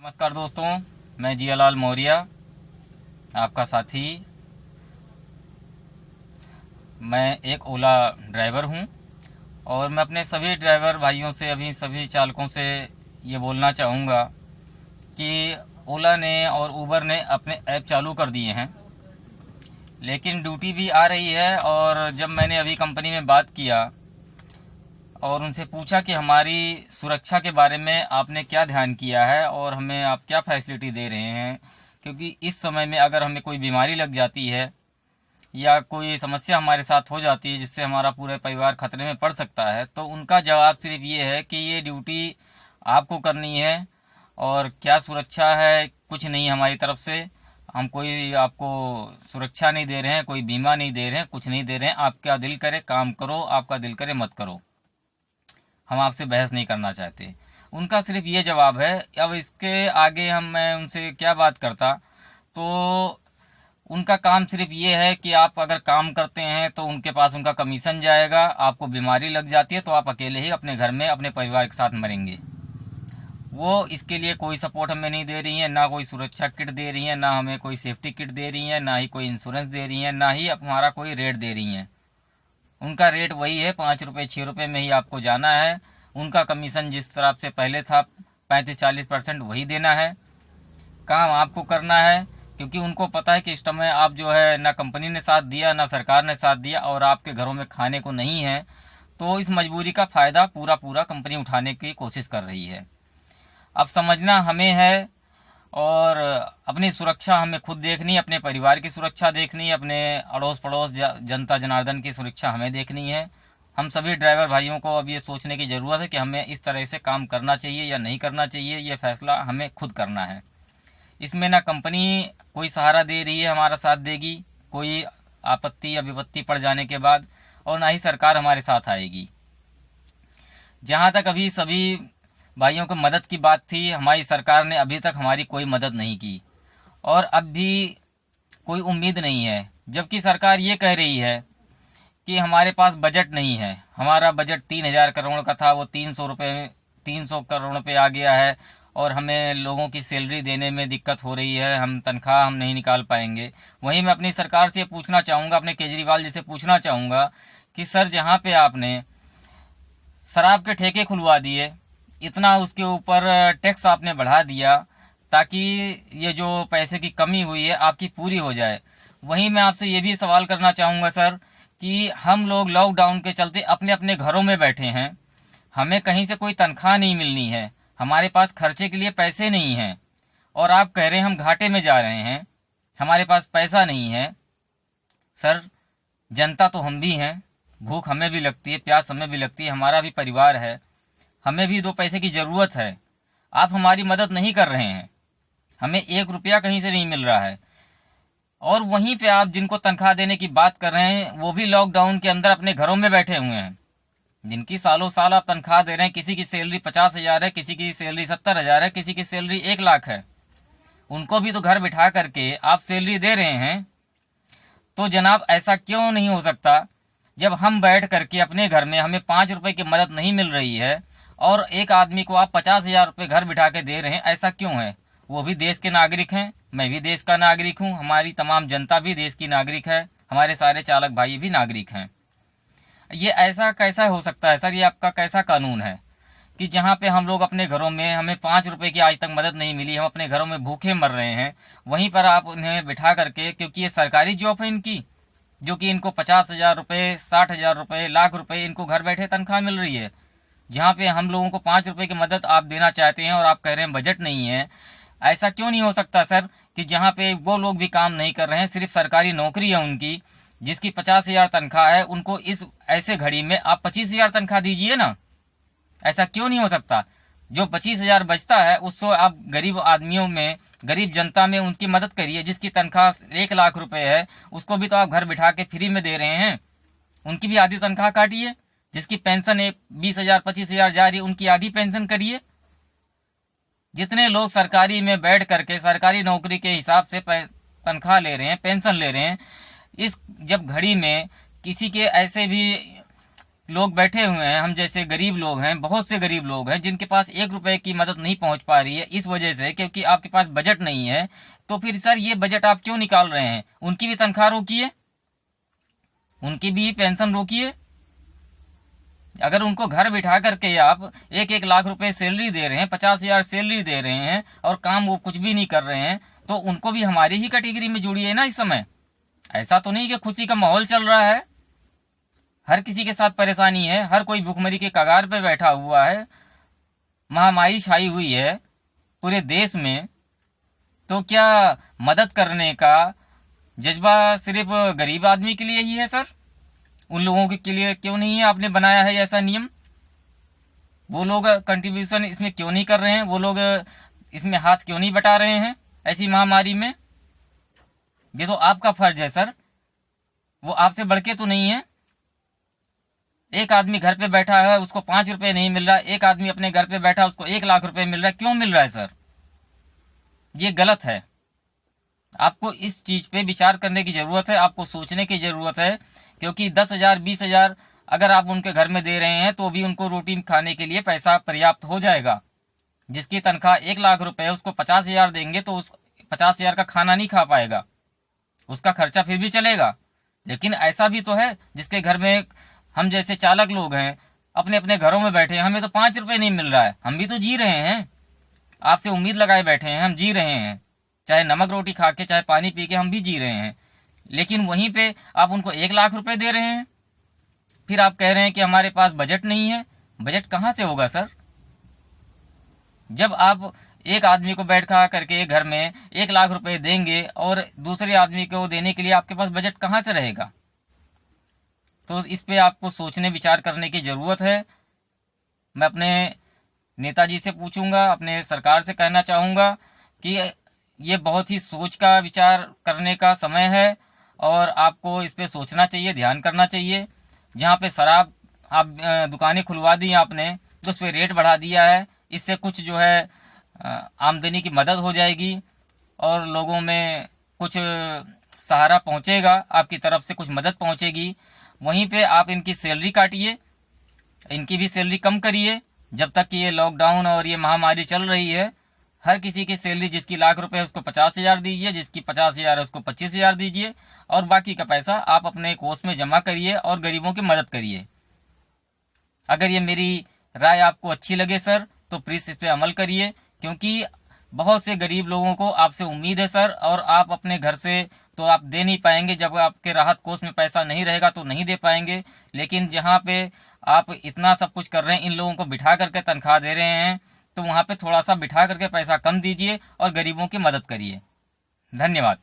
नमस्कार दोस्तों, मैं जियालाल मौर्य आपका साथी। मैं एक ओला ड्राइवर हूं और मैं अपने सभी ड्राइवर भाइयों से, अभी सभी चालकों से ये बोलना चाहूँगा कि ओला ने और उबर ने अपने ऐप चालू कर दिए हैं, लेकिन ड्यूटी भी आ रही है। और जब मैंने अभी कंपनी में बात किया और उनसे पूछा कि हमारी सुरक्षा के बारे में आपने क्या ध्यान किया है और हमें आप क्या फैसिलिटी दे रहे हैं, क्योंकि इस समय में अगर हमें कोई बीमारी लग जाती है या कोई समस्या हमारे साथ हो जाती है जिससे हमारा पूरा परिवार खतरे में पड़ सकता है, तो उनका जवाब सिर्फ ये है कि ये ड्यूटी आपको करनी है और क्या सुरक्षा है, कुछ नहीं हमारी तरफ से। हम कोई आपको सुरक्षा नहीं दे रहे हैं, कोई बीमा नहीं दे रहे हैं, कुछ नहीं दे रहे हैं। आपका दिल करे काम करो, आपका दिल करे मत करो, हम आपसे बहस नहीं करना चाहते। उनका सिर्फ ये जवाब है। अब इसके आगे मैं उनसे क्या बात करता, तो उनका काम सिर्फ ये है कि आप अगर काम करते हैं तो उनके पास उनका कमीशन जाएगा, आपको बीमारी लग जाती है तो आप अकेले ही अपने घर में अपने परिवार के साथ मरेंगे। वो इसके लिए कोई सपोर्ट हमें नहीं दे रही हैं, ना कोई सुरक्षा किट दे रही हैं, ना हमें कोई सेफ्टी किट दे रही हैं, ना ही कोई इंश्योरेंस दे रही हैं, ना ही हमारा कोई रेट दे रही हैं। उनका रेट वही है, 5 रुपये 6 रुपये में ही आपको जाना है। उनका कमीशन जिस तरह से पहले था 35-40% वही देना है। काम आपको करना है, क्योंकि उनको पता है कि इस समय आप जो है ना कंपनी ने साथ दिया ना सरकार ने साथ दिया और आपके घरों में खाने को नहीं है, तो इस मजबूरी का फायदा पूरा कंपनी उठाने की कोशिश कर रही है। अब समझना हमें है और अपनी सुरक्षा हमें खुद देखनी, अपने परिवार की सुरक्षा देखनी, अपने अड़ोस पड़ोस जनता जनार्दन की सुरक्षा हमें देखनी है। हम सभी ड्राइवर भाइयों को अब ये सोचने की ज़रूरत है कि हमें इस तरह से काम करना चाहिए या नहीं करना चाहिए। ये फैसला हमें खुद करना है। इसमें ना कंपनी कोई सहारा दे रही है, हमारा साथ देगी कोई आपत्ति या विपत्ति पड़ जाने के बाद, और ना ही सरकार हमारे साथ आएगी। जहाँ तक अभी सभी भाइयों को मदद की बात थी, हमारी सरकार ने अभी तक हमारी कोई मदद नहीं की और अब भी कोई उम्मीद नहीं है। जबकि सरकार ये कह रही है कि हमारे पास बजट नहीं है। हमारा बजट 3,000 करोड़ का था, वो 300 करोड़ पे आ गया है और हमें लोगों की सैलरी देने में दिक्कत हो रही है, हम तनख्वाह हम नहीं निकाल पाएंगे। वहीं मैं अपनी सरकार से पूछना चाहूँगा, अपने केजरीवाल जी से पूछना चाहूँगा कि सर, जहाँ पे आपने शराब के ठेके खुलवा दिए, इतना उसके ऊपर टैक्स आपने बढ़ा दिया ताकि ये जो पैसे की कमी हुई है आपकी पूरी हो जाए, वहीं मैं आपसे ये भी सवाल करना चाहूँगा सर कि हम लोग लॉकडाउन के चलते अपने अपने घरों में बैठे हैं, हमें कहीं से कोई तनख्वाह नहीं मिलनी है, हमारे पास खर्चे के लिए पैसे नहीं हैं और आप कह रहे हैं हम घाटे में जा रहे हैं, हमारे पास पैसा नहीं है। सर, जनता तो हम भी हैं, भूख हमें भी लगती है, प्यास हमें भी लगती है, हमारा भी परिवार है, हमें भी 2 पैसे की ज़रूरत है। आप हमारी मदद नहीं कर रहे हैं, हमें 1 रुपया कहीं से नहीं मिल रहा है। और वहीं पे आप जिनको तनख्वाह देने की बात कर रहे हैं वो भी लॉकडाउन के अंदर अपने घरों में बैठे हुए हैं, जिनकी सालों साल आप तनख्वाह दे रहे हैं। किसी की सैलरी 50,000 है, किसी की सैलरी 70,000 है, किसी की सैलरी 1 लाख है। उनको भी तो घर बिठा करके आप सैलरी दे रहे हैं। तो जनाब, ऐसा क्यों नहीं हो सकता जब हम बैठ करके अपने घर में, हमें 5 रुपए की मदद नहीं मिल रही है और एक आदमी को आप 50,000 रुपये घर बिठा के दे रहे हैं? ऐसा क्यों है? वो भी देश के नागरिक हैं, मैं भी देश का नागरिक हूँ, हमारी तमाम जनता भी देश की नागरिक है, हमारे सारे चालक भाई भी नागरिक हैं। ये ऐसा कैसा हो सकता है सर? ये आपका कैसा कानून है कि जहाँ पे हम लोग अपने घरों में, हमें 5 रुपए की आज तक मदद नहीं मिली, हम अपने घरों में भूखे मर रहे हैं, वहीं पर आप उन्हें बिठा करके, क्योंकि ये सरकारी जॉब है इनकी, जो कि इनको 50,000 रुपये, 60,000 रुपये, लाख रुपए इनको घर बैठे तनख्वाह मिल रही है, जहाँ पे हम लोगों को 5 रुपए की मदद आप देना चाहते हैं और आप कह रहे हैं बजट नहीं है। ऐसा क्यों नहीं हो सकता सर कि जहाँ पे वो लोग भी काम नहीं कर रहे हैं, सिर्फ सरकारी नौकरी है उनकी, जिसकी 50,000 तनख्वाह है, उनको इस ऐसे घड़ी में आप 25,000 तनख्वाह दीजिए ना? ऐसा क्यों नहीं हो सकता? जो 25,000 बचता है उसको आप गरीब आदमियों में, गरीब जनता में उनकी मदद करिए। जिसकी तनख्वाह 1 लाख रुपए है उसको भी तो आप घर बिठा के फ्री में दे रहे हैं, उनकी भी आधी तनख्वाह काटिए। जिसकी पेंशन 20,000 25,000 जा रही है, उनकी आधी पेंशन करिए। जितने लोग सरकारी में बैठ करके सरकारी नौकरी के हिसाब से तनख्वाह ले रहे हैं, पेंशन ले रहे हैं, इस जब घड़ी में किसी के ऐसे भी लोग बैठे हुए हैं, हम जैसे गरीब लोग हैं, बहुत से गरीब लोग हैं जिनके पास 1 रुपए की मदद नहीं पहुंच पा रही है इस वजह से, क्योंकि आपके पास बजट नहीं है। तो फिर सर ये बजट आप क्यों निकाल रहे हैं? उनकी भी तनख्वाह रोकिए, उनकी भी पेंशन रोकिए। अगर उनको घर बिठा करके आप 1-1 लाख रुपए सैलरी दे रहे हैं, 50,000 सैलरी दे रहे हैं और काम वो कुछ भी नहीं कर रहे हैं, तो उनको भी हमारी ही कैटेगरी में जोड़िए ना इस समय। ऐसा तो नहीं कि खुशी का माहौल चल रहा है, हर किसी के साथ परेशानी है, हर कोई भुखमरी के कगार पे बैठा हुआ है, महामारी छाई हुई है पूरे देश में। तो क्या मदद करने का जज्बा सिर्फ गरीब आदमी के लिए ही है सर? उन लोगों के लिए क्यों नहीं है? आपने बनाया है ऐसा नियम। वो लोग कंट्रीब्यूशन इसमें क्यों नहीं कर रहे हैं? वो लोग इसमें हाथ क्यों नहीं बटा रहे हैं ऐसी महामारी में? ये तो आपका फर्ज है सर, वो आपसे बढ़ के तो नहीं है। एक आदमी घर पे बैठा है, उसको 5 रुपए नहीं मिल रहा, एक आदमी अपने घर पे बैठा उसको 1 लाख रुपए मिल रहा है। क्यों मिल रहा है सर? ये गलत है। आपको इस चीज पे विचार करने की जरूरत है, आपको सोचने की जरूरत है, क्योंकि 10,000 20,000 अगर आप उनके घर में दे रहे हैं तो भी उनको रोटी खाने के लिए पैसा पर्याप्त हो जाएगा। जिसकी तनख्वाह 1 लाख रुपए है उसको 50,000 देंगे तो उस 50,000 का खाना नहीं खा पाएगा, उसका खर्चा फिर भी चलेगा। लेकिन ऐसा भी तो है जिसके घर में हम जैसे चालक लोग हैं, अपने अपने घरों में बैठे हैं, हमें तो 5 रुपए नहीं मिल रहा है, हम भी तो जी रहे हैं, आपसे उम्मीद लगाए बैठे हैं, हम जी रहे हैं, चाहे नमक रोटी खा के चाहे पानी पी के हम भी जी रहे हैं। लेकिन वहीं पे आप उनको 1 लाख रुपए दे रहे हैं, फिर आप कह रहे हैं कि हमारे पास बजट नहीं है। बजट कहाँ से होगा सर? जब आप एक आदमी को बैठा करके घर में 1 लाख रुपए देंगे और दूसरे आदमी को देने के लिए आपके पास बजट कहाँ से रहेगा? तो इस पे आपको सोचने विचार करने की जरूरत है। मैं अपने नेताजी से पूछूंगा, अपने सरकार से कहना चाहूंगा कि ये बहुत ही सोच का विचार करने का समय है और आपको इस पे सोचना चाहिए, ध्यान करना चाहिए। जहाँ पे शराब आप दुकानें खुलवा दी आपने तो उस पर रेट बढ़ा दिया है, इससे कुछ जो है आमदनी की मदद हो जाएगी और लोगों में कुछ सहारा पहुंचेगा, आपकी तरफ से कुछ मदद पहुंचेगी। वहीं पे आप इनकी सैलरी काटिए, इनकी भी सैलरी कम करिए। जब तक कि ये लॉकडाउन और ये महामारी चल रही है, हर किसी की सैलरी जिसकी लाख रुपए है उसको 50,000 दीजिए, जिसकी 50,000 है उसको 25,000 दीजिए और बाकी का पैसा आप अपने कोष में जमा करिए और गरीबों की मदद करिए। अगर ये मेरी राय आपको अच्छी लगे सर तो प्लीज इस पे अमल करिए, क्योंकि बहुत से गरीब लोगों को आपसे उम्मीद है सर, और आप अपने घर से तो आप दे नहीं पाएंगे, जब आपके राहत कोष में पैसा नहीं रहेगा तो नहीं दे पाएंगे। लेकिन जहाँ पे आप इतना सब कुछ कर रहे हैं, इन लोगों को बिठा करके तनख्वाह दे रहे हैं, तो वहाँ पे थोड़ा सा बिठा करके पैसा कम दीजिए और गरीबों की मदद करिए। धन्यवाद।